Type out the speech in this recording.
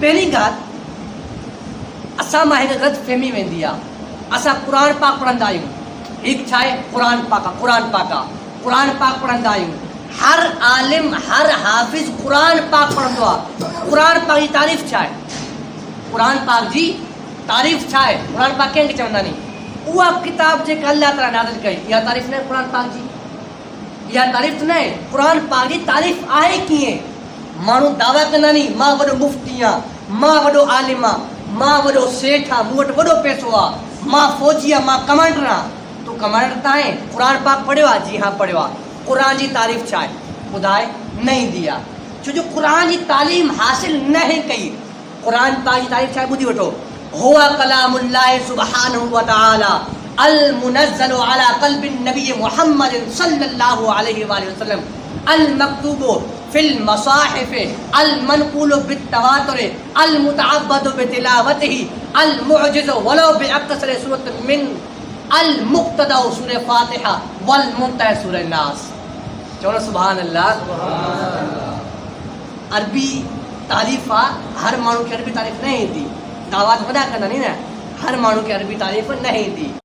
पहली ॻाल्हि असां मां हिकु ग़लतफ़हमी वेंदी आहे। असां क़ुर पाक पढ़ंदा आहियूं, हिकु छा आहे क़ुर पाक आहे, क़ुर पाक पढ़ंदा आहियूं। हर आलिम हर हाफ़िज़ क़ुर पाक पढ़ंदो आहे। क़ुर पाक जी तारीफ़ छा आहे? क़ुर पाक जी तारीफ़ छा आहे? क़ुर पाक कंहिंखे चवंदा नी? उहा किताब जेका अल्लाह ताला नाज़िल कई, इहा तारीफ़ न आहे क़ुर पाक जी? इहा तारीफ़ न आहे। क़ुर पाक जी तारीफ़ आहे कीअं? माण्हू दावा कंदा नी मां वॾो मुफ़्ती आहियां, मां वॾो आलिम आहियां, मां वॾो सेठ आहियां, मूं वटि वॾो पैसो आहे, मां फ़ौजी आहियां, मां कमांडर आहियां। तूं कमांडर त आहे? क़ुर पाक पढ़ियो आहे? जी हाँ पढ़ियो आहे। क़ुर जी तारीफ़ छा आहे ॿुधाए? न ईंदी आहे, छो जो क़ुर जी तालीम हासिल न है कई। क़ुर पाक जी तारीफ़ छा आहे ॿुधी वठो। हुवा कलामुल्लाह सुब्हानहु व तआला अल मुनज़्ज़लु अला क़ल्बि नबी मुहम्मद सल्लल्लाहु अलैहि वसल्लम अल मक्तूबु फिल मसाहिफ अल मनक़ूलु बित्तवातुर अल मुतअब्बदु बितिलावतिही अल मुअजिज़ु वलो बिअक्सर सूरत मिन अल मुक़्तदा सूरह फातिहा वल मुंतहा सूरह नास। चलो सुभान अल्लाह। अरबी तारीफ़ आहे, हर माण्हू खे अरबी तारीफ़ न ईंदी। दावा वॾा कंदा नी न, हर माण्हू खे अरबी तारीफ़ न ईंदी।